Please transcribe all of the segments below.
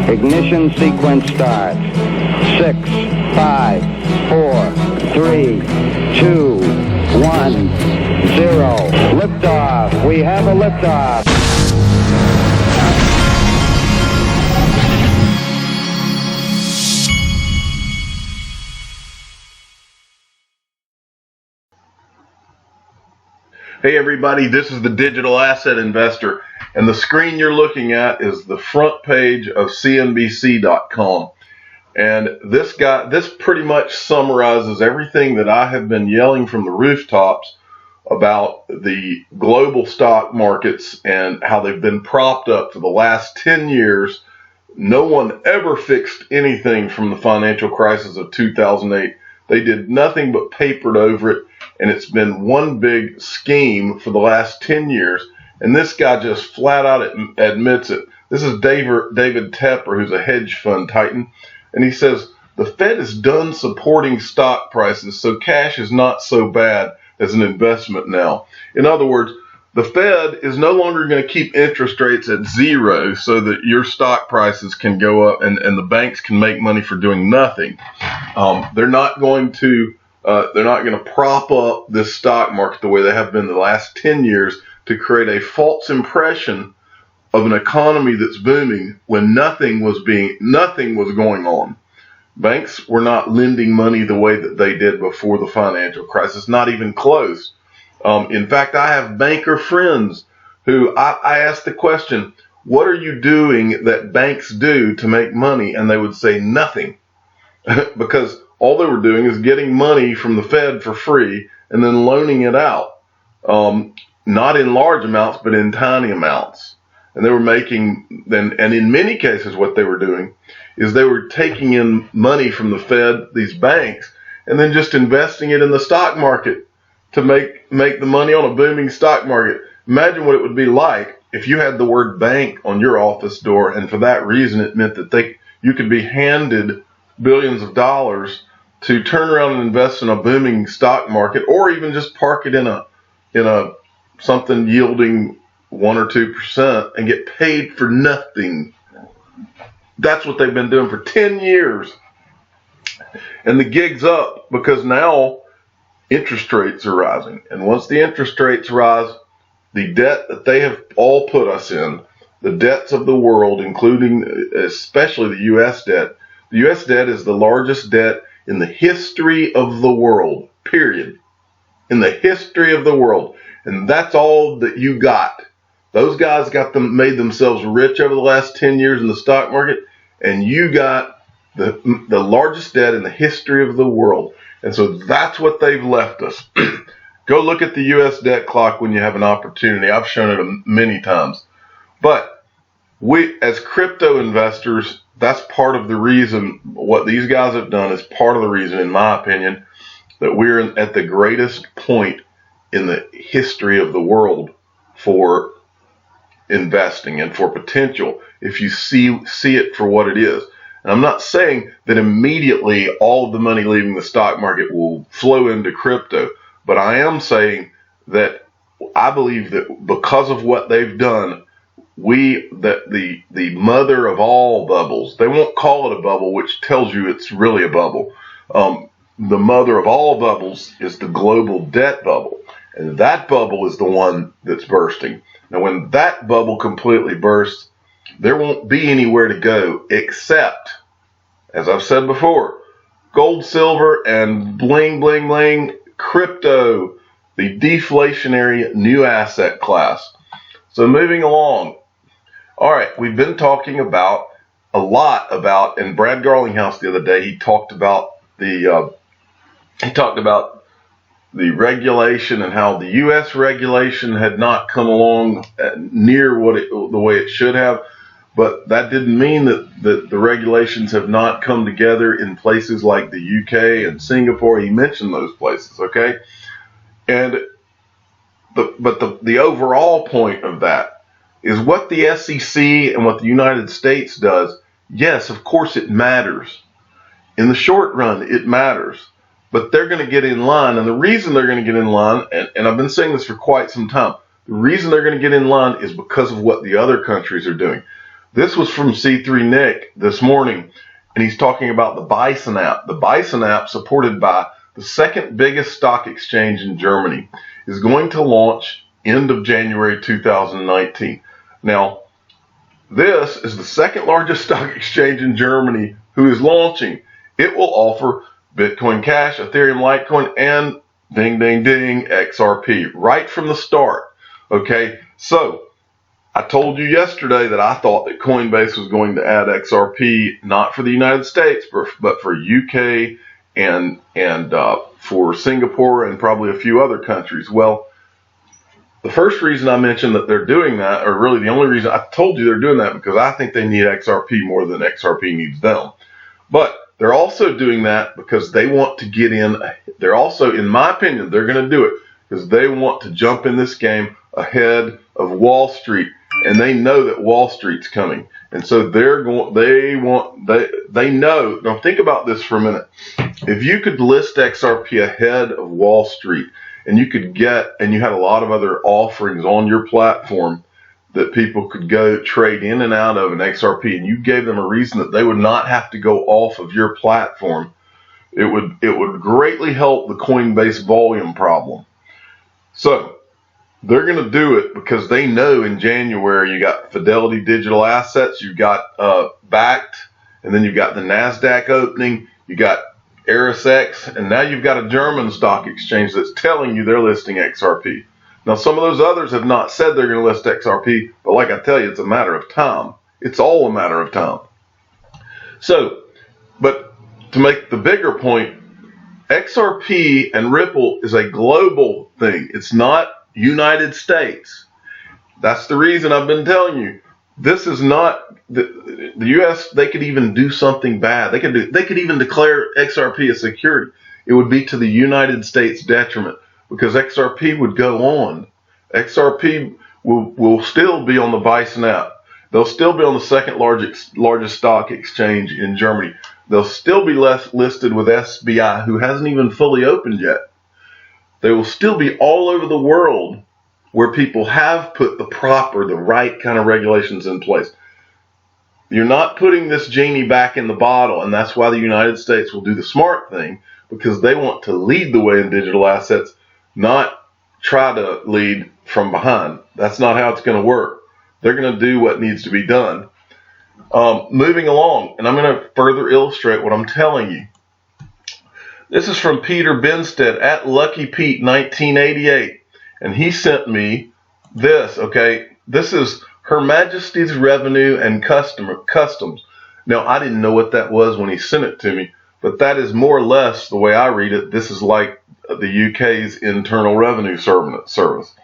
Ignition sequence starts. 6, 5, 4, 3, 2, 1, 0. Liftoff. We have a liftoff. Hey everybody, this is the Digital Asset Investor, and the screen you're looking at is the front page of CNBC.com. And this pretty much summarizes everything that I have been yelling from the rooftops about the global stock markets and how they've been propped up for the last 10 years. No one ever fixed anything from the financial crisis of 2008. They did nothing but papered over it, and it's been one big scheme for the last 10 years. And this guy just flat out admits it. This is David Tepper, who's a hedge fund titan, and he says the Fed is done supporting stock prices, so cash is not so bad as an investment now. In other words, the Fed is no longer going to keep interest rates at zero so that your stock prices can go up and the banks can make money for doing nothing. They're not going to prop up this stock market the way they have been the last 10 years to create a false impression of an economy that's booming when nothing was going on. Banks were not lending money the way that they did before the financial crisis, not even close. In fact, I have banker friends who I asked the question, what are you doing that banks do to make money? And they would say nothing because all they were doing is getting money from the Fed for free and then loaning it out, not in large amounts, but in tiny amounts. And they were making, and in many cases what they were doing is they were taking in money from the Fed, these banks, and then just investing it in the stock market to make the money on a booming stock market. Imagine what it would be like if you had the word bank on your office door, and for that reason it meant that you could be handed billions of dollars to turn around and invest in a booming stock market, or even just park it in a something yielding 1 or 2% and get paid for nothing. That's what they've been doing for 10 years. And the gig's up because now interest rates are rising. And once the interest rates rise, the debt that they have all put us in, the debts of the world, including especially the U.S. debt, the U.S. debt is the largest debt in the history of the world, period. In the history of the world. And that's all that you got. Those guys made themselves rich over the last 10 years in the stock market, and you got the largest debt in the history of the world. And so that's what they've left us. Go look at the U.S. debt clock when you have an opportunity. I've shown it many times. But we, as crypto investors, that's part of the reason. What these guys have done is part of the reason, in my opinion, that we're at the greatest point in the history of the world for investing and for potential, if you see it for what it is. And I'm not saying that immediately all of the money leaving the stock market will flow into crypto, but I am saying that I believe that because of what they've done, that the mother of all bubbles, they won't call it a bubble, which tells you it's really a bubble. The mother of all bubbles is the global debt bubble, and that bubble is the one that's bursting. Now, when that bubble completely bursts, there won't be anywhere to go except, as I've said before, gold, silver, and bling, bling, bling, crypto, the deflationary new asset class. So moving along. All right, we've been talking a lot about, and Brad Garlinghouse the other day, he talked about the regulation and how the U.S. regulation had not come along near the way it should have. But that didn't mean that the regulations have not come together in places like the UK and Singapore. He mentioned those places, okay? And the overall point of that is what the SEC and what the United States does. Yes, of course it matters. In the short run, it matters. But they're going to get in line. And the reason they're going to get in line, and I've been saying this for quite some time, the reason they're going to get in line is because of what the other countries are doing. This was from C3 Nick this morning, and he's talking about the Bison app. The Bison app, supported by the second biggest stock exchange in Germany, is going to launch end of January 2019. Now, this is the second largest stock exchange in Germany who is launching. It will offer Bitcoin Cash, Ethereum, Litecoin, and ding, ding, ding, XRP right from the start. Okay, so I told you yesterday that I thought that Coinbase was going to add XRP, not for the United States, but for UK and for Singapore and probably a few other countries. Well, the first reason I mentioned that they're doing that, or really the only reason I told you they're doing that, because I think they need XRP more than XRP needs them. But they're also doing that because they want to get in. They're also, in my opinion, they're going to do it because they want to jump in this game ahead of Wall Street, and they know that Wall Street's coming. And so they know. Now think about this for a minute. If you could list XRP ahead of Wall Street, and you had a lot of other offerings on your platform that people could go trade in and out of an XRP, and you gave them a reason that they would not have to go off of your platform, it would greatly help the Coinbase volume problem. So they're going to do it because they know in January you got Fidelity Digital Assets, you got Backed, and then you've got the NASDAQ opening, you got ErisX, and now you've got a German stock exchange that's telling you they're listing XRP. Now, some of those others have not said they're going to list XRP, but like I tell you, it's a matter of time. It's all a matter of time. So, but to make the bigger point, XRP and Ripple is a global thing. It's not United States. That's the reason I've been telling you. This is not the U.S. They could even do something bad. They could even declare XRP a security. It would be to the United States' detriment because XRP would go on. XRP will still be on the Bison app. They'll still be on the second largest stock exchange in Germany. They'll still be listed with SBI, who hasn't even fully opened yet. They will still be all over the world where people have put the right kind of regulations in place. You're not putting this genie back in the bottle, and that's why the United States will do the smart thing, because they want to lead the way in digital assets, not try to lead from behind. That's not how it's going to work. They're going to do what needs to be done. Moving along, and I'm going to further illustrate what I'm telling you. This is from Peter Benstead at Lucky Pete 1988. And he sent me this, okay? This is Her Majesty's Revenue and Customs. Now, I didn't know what that was when he sent it to me, but that is more or less the way I read it. This is like the UK's Internal Revenue Service.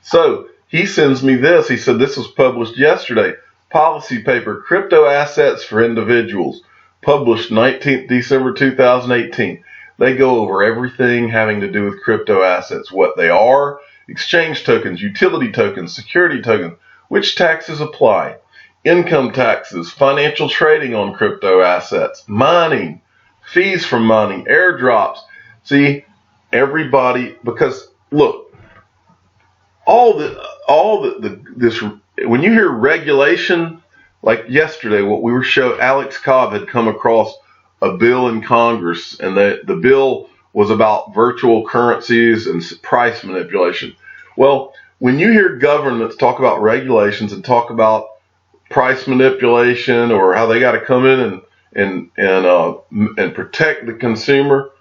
So he sends me this. He said this was published yesterday. Policy paper, Crypto Assets for Individuals, published 19th December 2018. They go over everything having to do with crypto assets, what they are, exchange tokens, utility tokens, security tokens, which taxes apply, income taxes, financial trading on crypto assets, mining, fees from mining, airdrops. See, everybody, because look, this when you hear regulation, like yesterday, what we were showing, Alex Cobb had come across a bill in Congress, and the bill was about virtual currencies and price manipulation. Well, when you hear governments talk about regulations and talk about price manipulation or how they got to come in and protect the consumer,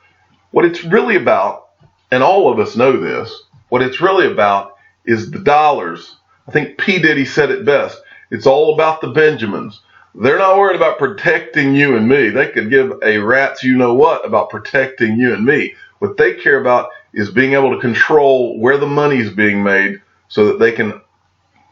what it's really about, and all of us know this, what it's really about is the dollars. I think P. Diddy said it best. It's all about the Benjamins. They're not worried about protecting you and me. They could give a rat's you-know-what about protecting you and me. What they care about is being able to control where the money's being made so that they can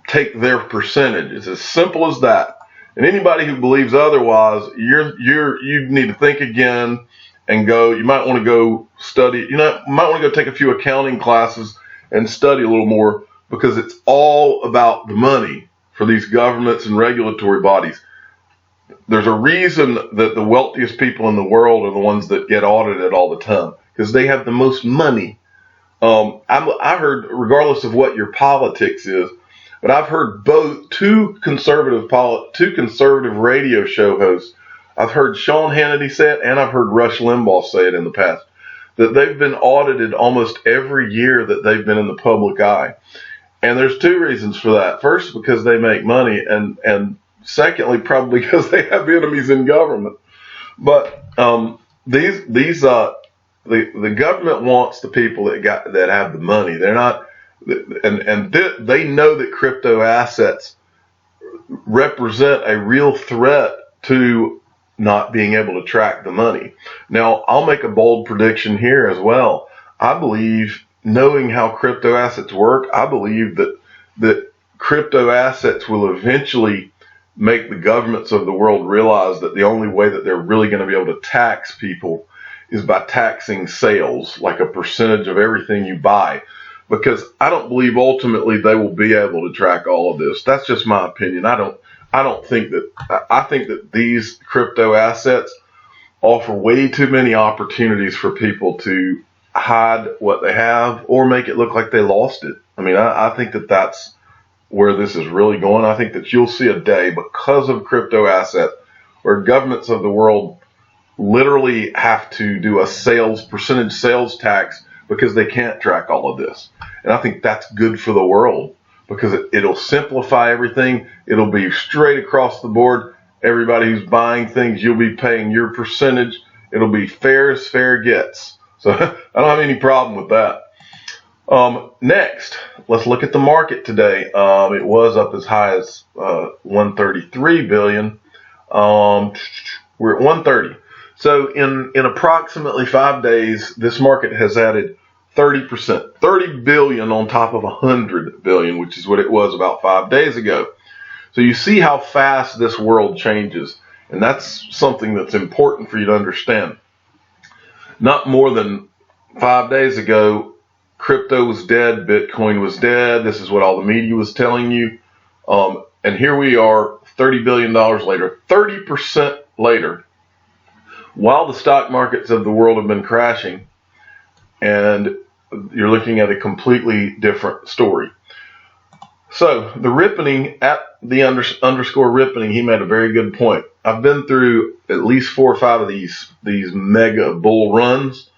take their percentage. It's as simple as that. And anybody who believes otherwise, you need to think again and go. You might want to go study. You might want to go take a few accounting classes and study a little more, because it's all about the money for these governments and regulatory bodies. There's a reason that the wealthiest people in the world are the ones that get audited all the time, because they have the most money. I heard, regardless of what your politics is, But I've heard both two conservative radio show hosts. I've heard Sean Hannity say it, and I've heard Rush Limbaugh say it in the past, that they've been audited almost every year that they've been in the public eye. And there's two reasons for that. First, because they make money, and secondly, probably because they have enemies in government. But the government wants the people that have the money. They're not, they know that crypto assets represent a real threat to not being able to track the money. Now, I'll make a bold prediction here as well. I believe, knowing how crypto assets work, I believe that crypto assets will eventually make the governments of the world realize that the only way that they're really going to be able to tax people is by taxing sales, like a percentage of everything you buy. Because I don't believe ultimately they will be able to track all of this. That's just my opinion. I think that these crypto assets offer way too many opportunities for people to hide what they have or make it look like they lost it. I mean, I think that that's where this is really going. I think that you'll see a day, because of crypto assets, where governments of the world literally have to do a percentage sales tax because they can't track all of this. And I think that's good for the world, because it'll simplify everything. It'll be straight across the board. Everybody who's buying things, you'll be paying your percentage. It'll be fair as fair gets. So I don't have any problem with that. Next, let's look at the market today. It was up as high as 133 billion. We're at 130. So in approximately 5 days, this market has added 30%, 30 billion on top of 100 billion, which is what it was about 5 days ago. So you see how fast this world changes, and that's something that's important for you to understand. Not more than 5 days ago, crypto was dead, Bitcoin was dead. This is what all the media was telling you. And here we are, $30 billion later, 30% later, while the stock markets of the world have been crashing, and you're looking at a completely different story. So the Rippening, at the underscore Rippening, he made a very good point. I've been through at least 4 or 5 of these mega bull runs.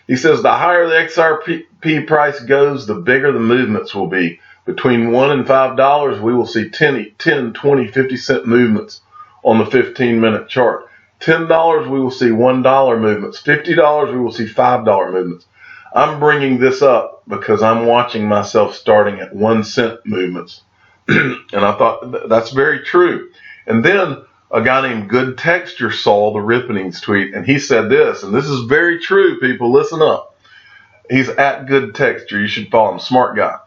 He says the higher the XRP price goes, the bigger the movements will be. Between $1 and $5, we will see 10, 20, 50 cent movements on the 15-minute chart. $10, we will see $1 movements. $50, we will see $5 movements. I'm bringing this up because I'm watching myself starting at 1 cent movements. And I thought that's very true. And then a guy named Good Texture saw the Rippening's tweet, and he said this, and this is very true, people. Listen up. He's at Good Texture. You should follow him. Smart guy.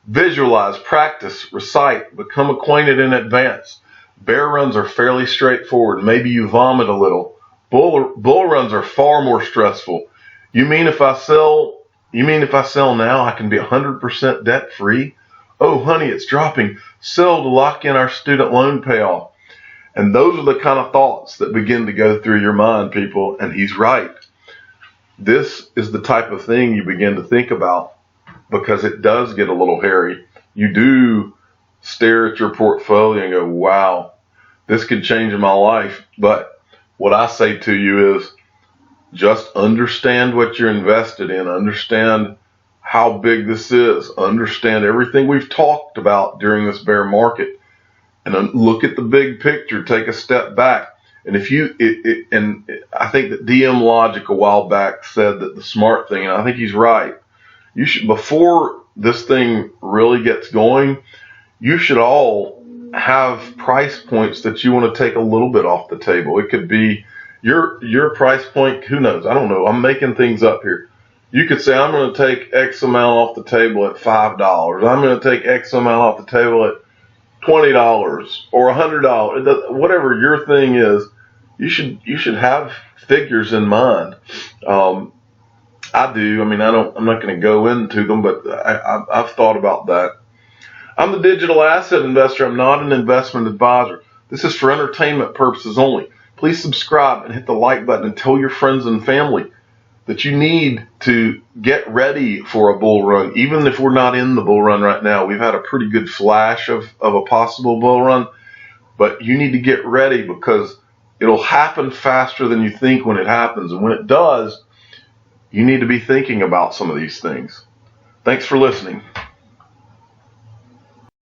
Visualize, practice, recite, become acquainted in advance. Bear runs are fairly straightforward. Maybe you vomit a little. Bull runs are far more stressful. You mean if I sell now, I can be 100% debt free? Oh, honey, it's dropping. Sell to lock in our student loan payoff. And those are the kind of thoughts that begin to go through your mind, people. And he's right. This is the type of thing you begin to think about, because it does get a little hairy. You do stare at your portfolio and go, wow, this could change my life. But what I say to you is, just understand what you're invested in. Understand how big this is. Understand everything we've talked about during this bear market. And look at the big picture. Take a step back. And and I think that DM Logic a while back said that the smart thing, and I think he's right, you should, before this thing really gets going, you should all have price points that you want to take a little bit off the table. It could be your price point, who knows? I don't know. I'm making things up here. You could say, I'm going to take X amount off the table at $5. I'm going to take X amount off the table at $20 or $100. Whatever your thing is, you should have figures in mind. I do. I mean, I'm not going to go into them, but I've thought about that. I'm the digital asset investor. I'm not an investment advisor. This is for entertainment purposes only. Please subscribe and hit the like button and tell your friends and family. that you need to get ready for a bull run. Even if we're not in the bull run right now, we've had a pretty good flash of a possible bull run, but you need to get ready because it'll happen faster than you think when it happens. And when it does, you need to be thinking about some of these things. Thanks for listening.